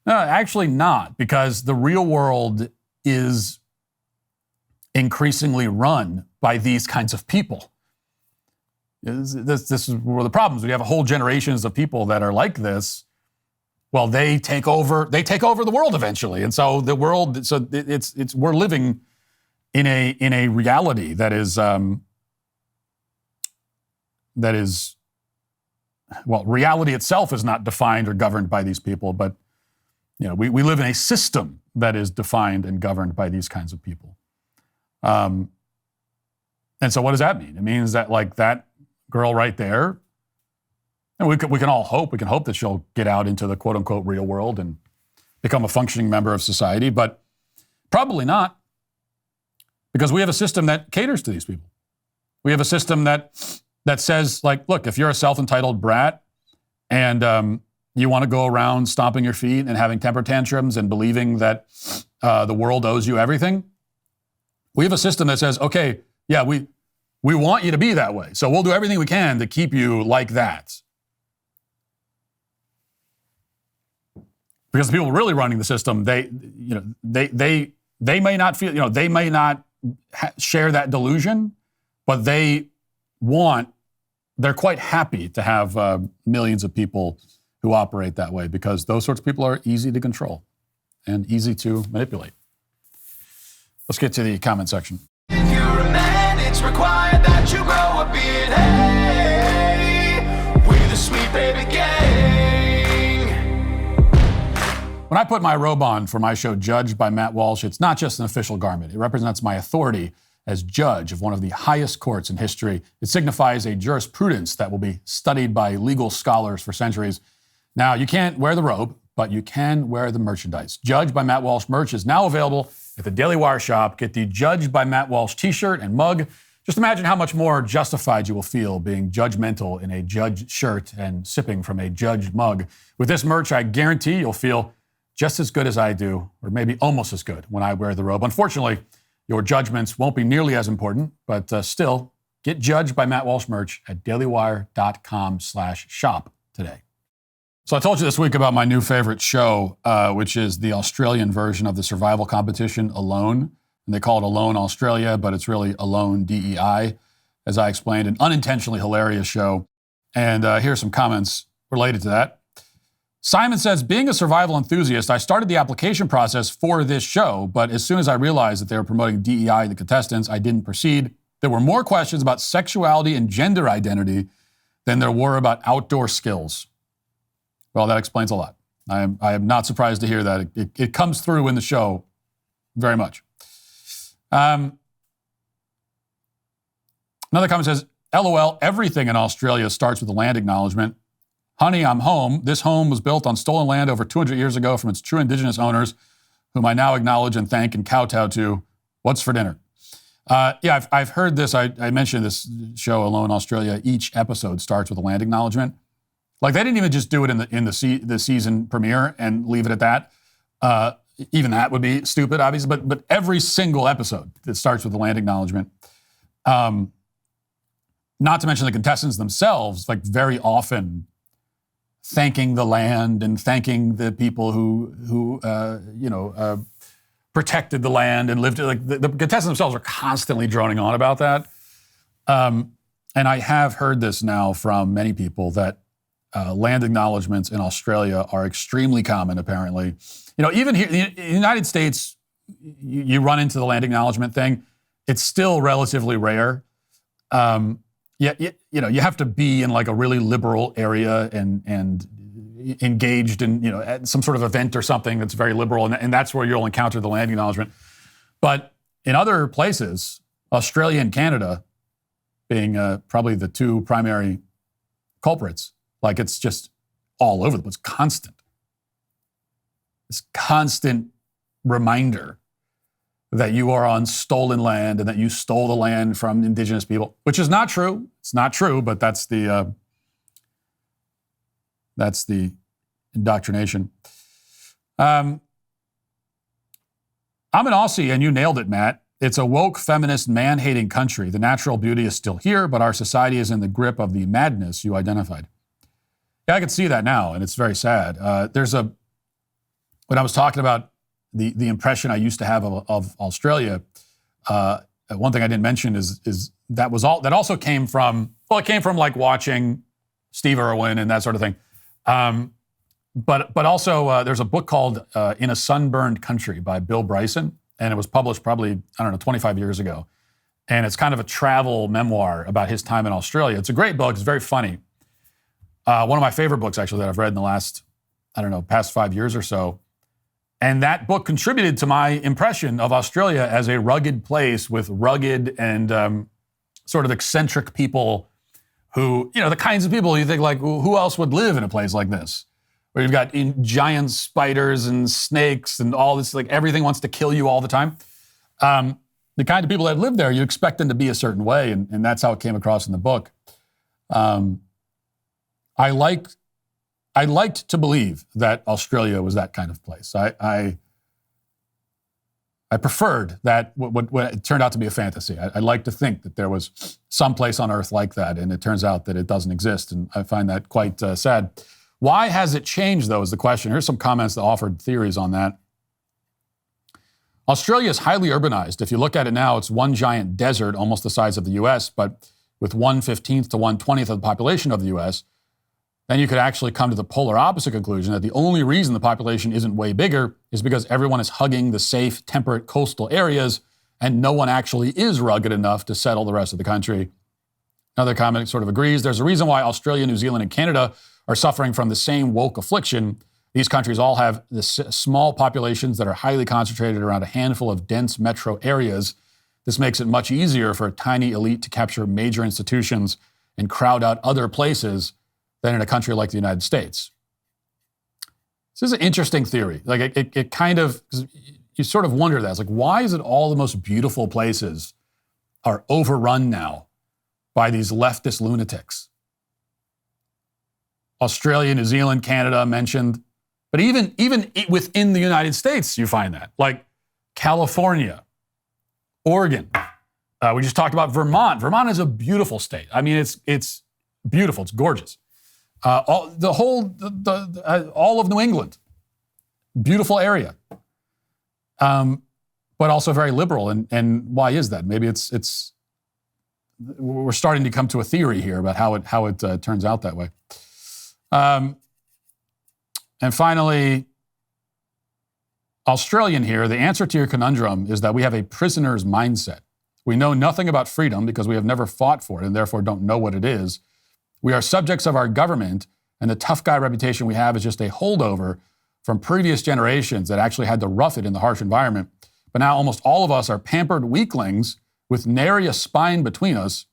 A: no, actually not, because the real world is increasingly run by these kinds of people. This is one of the problems. We have whole generations of people that are like this. Well, they take over the world eventually. And so the world, so it's we're living in a reality that is well, reality itself is not defined or governed by these people, but you know, we live in a system that is defined and governed by these kinds of people. And so what does that mean? It means that, like, that girl right there, and we can all hope, that she'll get out into the quote unquote real world and become a functioning member of society, but probably not, because we have a system that caters to these people. We have a system that says, like, look, if you're a self-entitled brat and you want to go around stomping your feet and having temper tantrums and believing that the world owes you everything, we have a system that says, okay, yeah, we want you to be that way, so we'll do everything we can to keep you like that. Because the people really running the system, they may not feel, you know, they may not share that delusion, but they're quite happy to have millions of people who operate that way, because those sorts of people are easy to control and easy to manipulate. Let's get to the comment section.
P: If you're a man, it's required that you grow a beard. Hey, we're the Sweet Baby Gang.
A: When I put my robe on for my show, Judged by Matt Walsh, it's not just an official garment. It represents my authority as judge of one of the highest courts in history. It signifies a jurisprudence that will be studied by legal scholars for centuries. Now, you can't wear the robe, but you can wear the merchandise. Judged by Matt Walsh merch is now available at the Daily Wire shop. Get the Judged by Matt Walsh t-shirt and mug. Just imagine how much more justified you will feel being judgmental in a judge shirt and sipping from a judge mug. With this merch, I guarantee you'll feel just as good as I do, or maybe almost as good when I wear the robe. Unfortunately, your judgments won't be nearly as important, but still, Get Judged by Matt Walsh merch at dailywire.com/shop today. So I told you this week about my new favorite show, which is the Australian version of the survival competition, Alone. And they call it Alone Australia, but it's really Alone DEI, as I explained, an unintentionally hilarious show. And here's some comments related to that. Simon says, being a survival enthusiast, I started the application process for this show, but as soon as I realized that they were promoting DEI in the contestants, I didn't proceed. There were more questions about sexuality and gender identity than there were about outdoor skills. Well, that explains a lot. I am not surprised to hear that. It comes through in the show very much. Another comment says, LOL, everything in Australia starts with a land acknowledgement. Honey, I'm home. This home was built on stolen land over 200 years ago from its true indigenous owners, whom I now acknowledge and thank and kowtow to. What's for dinner? Yeah, I've heard this. I mentioned this show, Alone Australia. Each episode starts with a land acknowledgement. Like, they didn't even just do it in the season premiere and leave it at that. Even that would be stupid, obviously. But every single episode that starts with a land acknowledgement. Not to mention the contestants themselves, like, very often thanking the land and thanking the people who protected the land and lived. Like, the contestants themselves are constantly droning on about that. And I have heard this now from many people that land acknowledgements in Australia are extremely common, apparently. You know, even here in the United States, you run into the land acknowledgement thing. It's still relatively rare. You have to be in like a really liberal area and engaged in, at some sort of event or something that's very liberal, and that's where you'll encounter the land acknowledgement. But in other places, Australia and Canada being probably the two primary culprits, like, it's just all over the place, constant. This constant reminder that you are on stolen land and that you stole the land from indigenous people, which is not true. It's not true, but that's the indoctrination. I'm an Aussie, and you nailed it, Matt. It's a woke, feminist, man-hating country. The natural beauty is still here, but our society is in the grip of the madness you identified. Yeah, I can see that now, and it's very sad. When I was talking about the impression I used to have of Australia, one thing I didn't mention is that also came from, it came from like watching Steve Irwin and that sort of thing. But also there's a book called In a Sunburned Country by Bill Bryson, and it was published probably, 25 years ago. And it's kind of a travel memoir about his time in Australia. It's a great book. It's very funny. One of my favorite books, actually, that I've read in the last, past 5 years or so. And that book contributed to my impression of Australia as a rugged place with rugged and sort of eccentric people who, the kinds of people you think, like, who else would live in a place like this? Where you've got giant spiders and snakes and all this, like, everything wants to kill you all the time. The kind of people that live there, you expect them to be a certain way, and that's how it came across in the book. I liked to believe that Australia was that kind of place. I preferred that what it turned out to be a fantasy. I like to think that there was some place on Earth like that, and it turns out that it doesn't exist, and I find that quite sad. Why has it changed, though, is the question. Here's some comments that offered theories on that. Australia is highly urbanized. If you look at it now, it's one giant desert, almost the size of the U.S., but with 1/15 to 1/20 of the population of the U.S., then you could actually come to the polar opposite conclusion that the only reason the population isn't way bigger is because everyone is hugging the safe, temperate coastal areas, and no one actually is rugged enough to settle the rest of the country. Another comment sort of agrees. There's a reason why Australia, New Zealand, and Canada are suffering from the same woke affliction. These countries all have small populations that are highly concentrated around a handful of dense metro areas. This makes it much easier for a tiny elite to capture major institutions and crowd out other places than in a country like the United States. This is an interesting theory. Like, it kind of, you sort of wonder that. It's like, why is it all the most beautiful places are overrun now by these leftist lunatics? Australia, New Zealand, Canada mentioned, but even within the United States, you find that. Like California, Oregon, We just talked about Vermont. Vermont is a beautiful state. I mean, it's beautiful. It's gorgeous. All of New England, beautiful area, but also very liberal. And why is that? Maybe we're starting to come to a theory here about how it turns out that way. And finally, Australian here. The answer to your conundrum is that we have a prisoner's mindset. We know nothing about freedom because we have never fought for it and therefore don't know what it is. We are subjects of our government, and the tough guy reputation we have is just a holdover from previous generations that actually had to rough it in the harsh environment. But now almost all of us are pampered weaklings with nary a spine between us.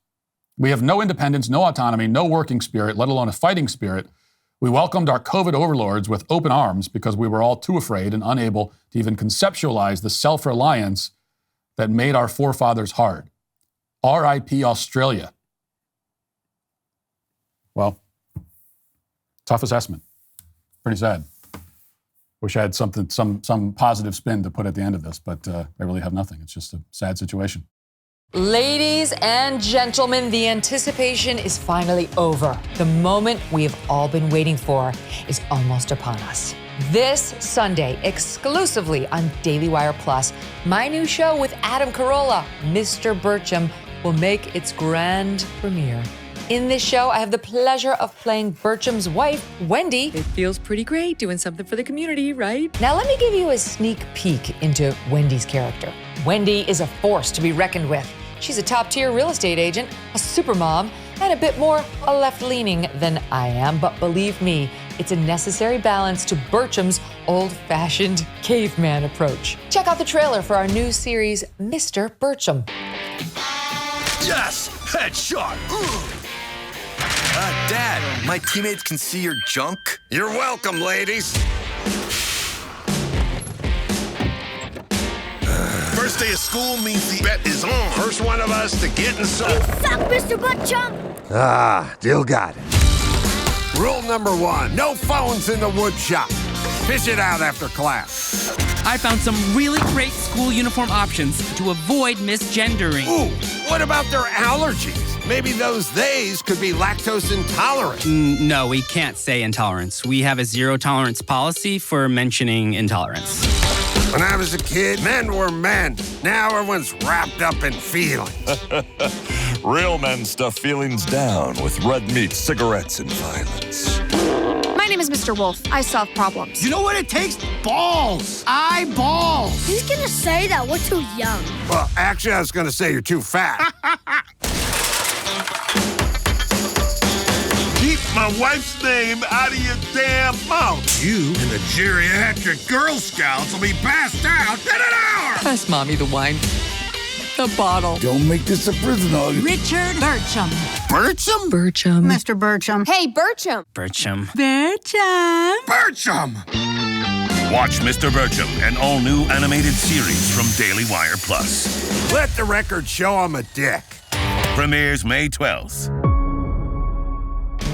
A: We have no independence, no autonomy, no working spirit, let alone a fighting spirit. We welcomed our COVID overlords with open arms because we were all too afraid and unable to even conceptualize the self-reliance that made our forefathers hard. R.I.P. Australia. Well, tough assessment. Pretty sad. Wish I had some positive spin to put at the end of this, but I really have nothing. It's just a sad situation.
Q: Ladies and gentlemen, the anticipation is finally over. The moment we have all been waiting for is almost upon us. This Sunday, exclusively on Daily Wire Plus, my new show with Adam Carolla, Mr. Burcham, will make its grand premiere. In this show, I have the pleasure of playing Burcham's wife, Wendy. It feels pretty great doing something for the community, right? Now, let me give you a sneak peek into Wendy's character. Wendy is a force to be reckoned with. She's a top-tier real estate agent, a supermom, and a bit more left-leaning than I am. But believe me, it's a necessary balance to Burcham's old-fashioned caveman approach. Check out the trailer for our new series, Mr. Burcham.
P: Yes! Headshot!
R: Dad, my teammates can see your junk.
P: You're welcome, ladies. First day of school means the bet is on. First one of us to get inside.
S: You suck, Mr. Burcham!
P: Ah, Dill got it. Rule number 1, no phones in the wood shop. Fish it out after class.
T: I found some really great school uniform options to avoid misgendering.
P: Ooh, what about their allergies? Maybe those theys could be lactose intolerant.
T: No, we can't say intolerance. We have a zero tolerance policy for mentioning intolerance.
P: When I was a kid, men were men. Now everyone's wrapped up in feelings.
U: Real men stuff feelings down with red meat, cigarettes, and violence.
S: My name is Mr. Wolf. I solve problems.
P: You know what it takes? Balls. Eyeballs.
S: Who's gonna say that? We're too young.
P: Well, actually, I was gonna say you're too fat. Keep my wife's name out of your damn mouth. You and the geriatric Girl Scouts will be passed out in an hour.
Q: Pass Mommy the wine. The bottle.
P: Don't make this a prison hug.
S: Richard Burcham.
P: Burcham?
Q: Burcham.
S: Mr. Burcham. Hey, Burcham.
T: Burcham.
S: Burcham.
P: Burcham!
U: Watch Mr. Burcham, an all-new animated series from Daily Wire Plus.
P: Let the record show I'm a dick.
U: Premieres May 12th.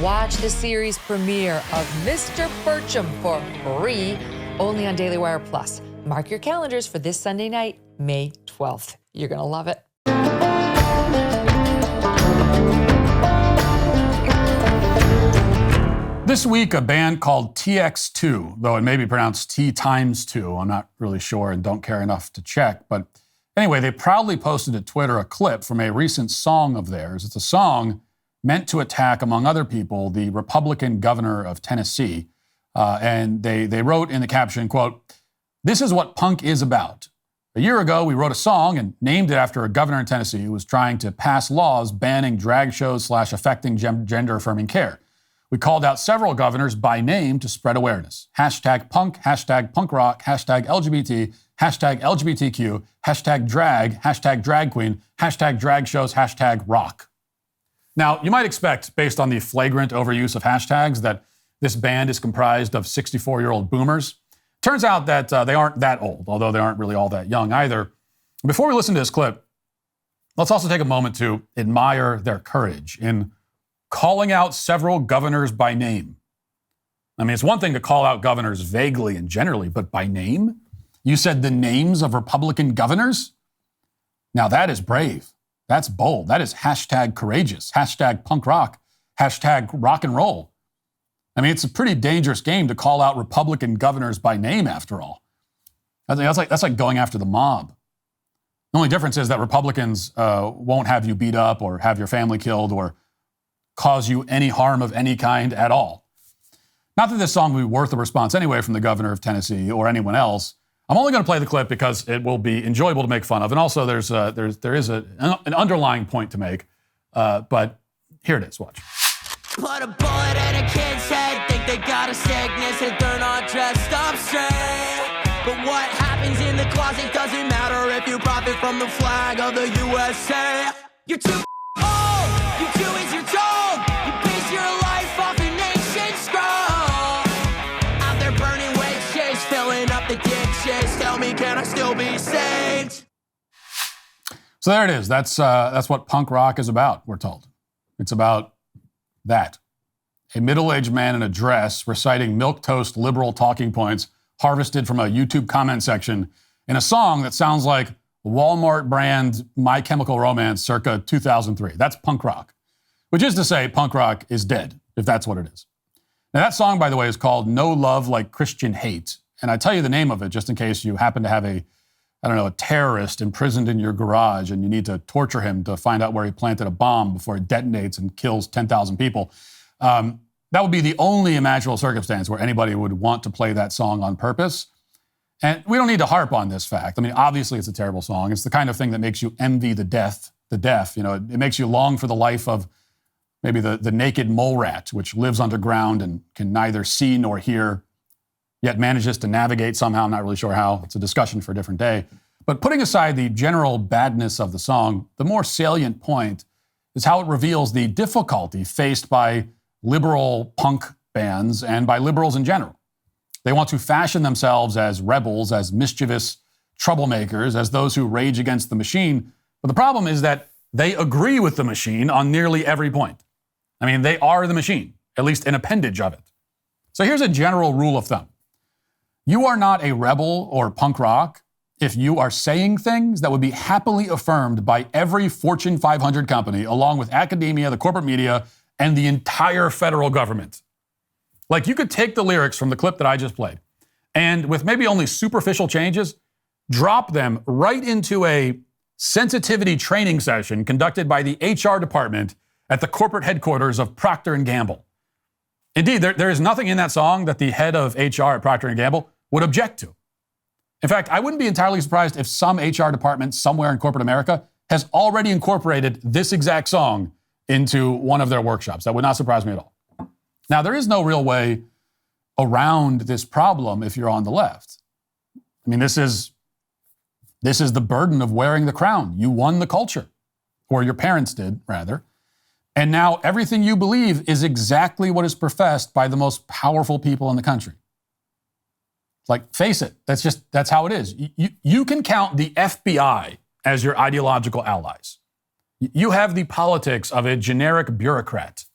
Q: Watch the series premiere of Mr. Burcham for free, only on Daily Wire Plus. Mark your calendars for this Sunday night, May 12th. You're going to love it.
A: This week, a band called TX2, though it may be pronounced T times 2. I'm not really sure and don't care enough to check. But anyway, they proudly posted to Twitter a clip from a recent song of theirs. It's a song meant to attack, among other people, the Republican governor of Tennessee. And they wrote in the caption, quote, "This is what punk is about. A year ago, we wrote a song and named it after a governor in Tennessee who was trying to pass laws banning drag shows / affecting gender-affirming care. We called out several governors by name to spread awareness. Hashtag punk, hashtag punk rock, hashtag LGBT, hashtag LGBTQ, hashtag drag queen, hashtag drag shows, hashtag rock." Now, you might expect, based on the flagrant overuse of hashtags, that this band is comprised of 64-year-old boomers. Turns out that they aren't that old, although they aren't really all that young either. Before we listen to this clip, let's also take a moment to admire their courage in calling out several governors by name. I mean, it's one thing to call out governors vaguely and generally, but by name? You said the names of Republican governors? Now that is brave. That's bold. That is hashtag courageous, hashtag punk rock, hashtag rock and roll. I mean, it's a pretty dangerous game to call out Republican governors by name, after all. That's like going after the mob. The only difference is that Republicans won't have you beat up or have your family killed or cause you any harm of any kind at all. Not that this song will be worth a response anyway from the governor of Tennessee or anyone else. I'm only going to play the clip because it will be enjoyable to make fun of. And also there is an underlying point to make. But here it is. Watch.
B: Put a bullet in a kid's head, think they got a sickness and they're not dressed up straight. But what happens in the closet doesn't matter if you profit from the flag of the USA. You're too old, you do as you're told. You base your life off a nation scroll. Out there burning witches, filling up the ditches. Tell me, can I still be saved?
A: So there it is. That's what punk rock is about, we're told. It's about that. A middle-aged man in a dress reciting milquetoast liberal talking points harvested from a YouTube comment section in a song that sounds like Walmart brand My Chemical Romance circa 2003. That's punk rock, which is to say punk rock is dead, if that's what it is. Now, that song, by the way, is called No Love Like Christian Hate. And I tell you the name of it just in case you happen to have a terrorist imprisoned in your garage and you need to torture him to find out where he planted a bomb before it detonates and kills 10,000 people. That would be the only imaginable circumstance where anybody would want to play that song on purpose. And we don't need to harp on this fact. I mean, obviously it's a terrible song. It's the kind of thing that makes you envy the deaf. You know, it makes you long for the life of maybe the naked mole rat, which lives underground and can neither see nor hear, yet manages to navigate somehow. I'm not really sure how. It's a discussion for a different day. But putting aside the general badness of the song, the more salient point is how it reveals the difficulty faced by liberal punk bands and by liberals in general. They want to fashion themselves as rebels, as mischievous troublemakers, as those who rage against the machine. But the problem is that they agree with the machine on nearly every point. I mean, they are the machine, at least an appendage of it. So here's a general rule of thumb. You are not a rebel or punk rock if you are saying things that would be happily affirmed by every Fortune 500 company, along with academia, the corporate media, and the entire federal government. Like, you could take the lyrics from the clip that I just played and with maybe only superficial changes, drop them right into a sensitivity training session conducted by the HR department at the corporate headquarters of Procter & Gamble. Indeed, there is nothing in that song that the head of HR at Procter & Gamble would object to. In fact, I wouldn't be entirely surprised if some HR department somewhere in corporate America has already incorporated this exact song into one of their workshops. That would not surprise me at all. Now, there is no real way around this problem if you're on the left. I mean, this is the burden of wearing the crown. You won the culture, or your parents did, rather. And now everything you believe is exactly what is professed by the most powerful people in the country. Like, face it, that's how it is. You can count the FBI as your ideological allies. You have the politics of a generic bureaucrat.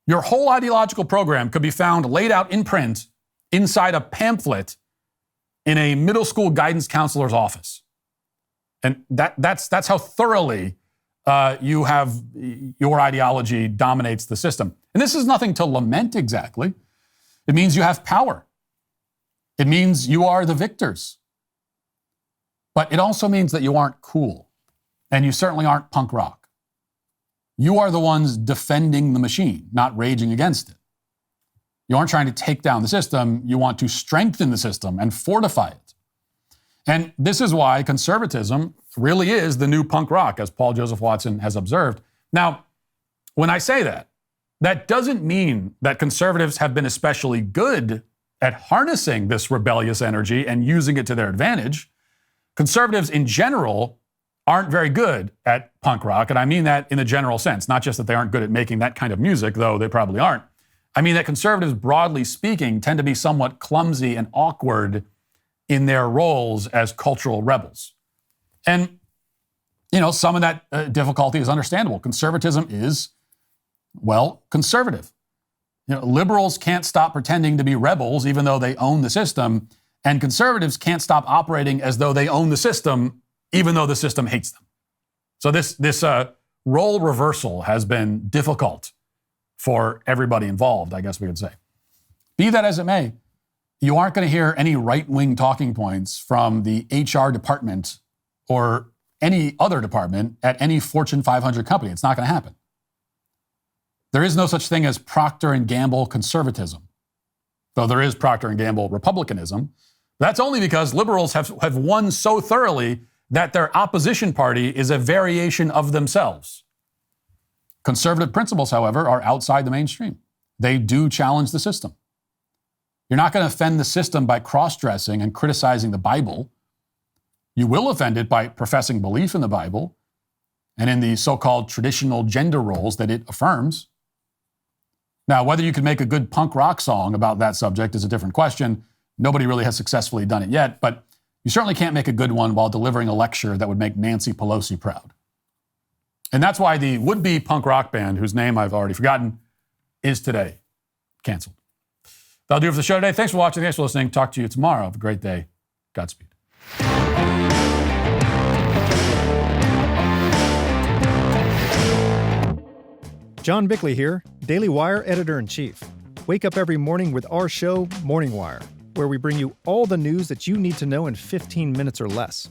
A: Your whole ideological program could be found laid out in print inside a pamphlet in a middle school guidance counselor's office. And that's how thoroughly you have your ideology dominates the system. And this is nothing to lament exactly. It means you have power. It means you are the victors. But it also means that you aren't cool. And you certainly aren't punk rock. You are the ones defending the machine, not raging against it. You aren't trying to take down the system. You want to strengthen the system and fortify it. And this is why conservatism really is the new punk rock, as Paul Joseph Watson has observed. Now, when I say that, that doesn't mean that conservatives have been especially good at harnessing this rebellious energy and using it to their advantage. Conservatives in general aren't very good at punk rock, and I mean that in a general sense, not just that they aren't good at making that kind of music, though they probably aren't. I mean that conservatives, broadly speaking, tend to be somewhat clumsy and awkward in their roles as cultural rebels. And, you know, some of that difficulty is understandable. Conservatism is, well, conservative. You know, liberals can't stop pretending to be rebels even though they own the system, and conservatives can't stop operating as though they own the system even though the system hates them. So this role reversal has been difficult for everybody involved, I guess we could say. Be that as it may, you aren't going to hear any right-wing talking points from the HR department or any other department at any Fortune 500 company. It's not going to happen. There is no such thing as Procter & Gamble conservatism, though there is Procter & Gamble republicanism. That's only because liberals have won so thoroughly that their opposition party is a variation of themselves. Conservative principles, however, are outside the mainstream. They do challenge the system. You're not going to offend the system by cross-dressing and criticizing the Bible. You will offend it by professing belief in the Bible and in the so-called traditional gender roles that it affirms. Now, whether you could make a good punk rock song about that subject is a different question. Nobody really has successfully done it yet, but you certainly can't make a good one while delivering a lecture that would make Nancy Pelosi proud. And that's why the would-be punk rock band, whose name I've already forgotten, is today canceled. That'll do it for the show today. Thanks for watching. Thanks for listening. Talk to you tomorrow. Have a great day. Godspeed.
C: John Bickley here, Daily Wire Editor-in-Chief. Wake up every morning with our show, Morning Wire, where we bring you all the news that you need to know in 15 minutes or less.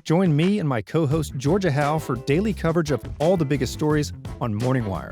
C: Join me and my co-host Georgia Howe for daily coverage of all the biggest stories on Morning Wire.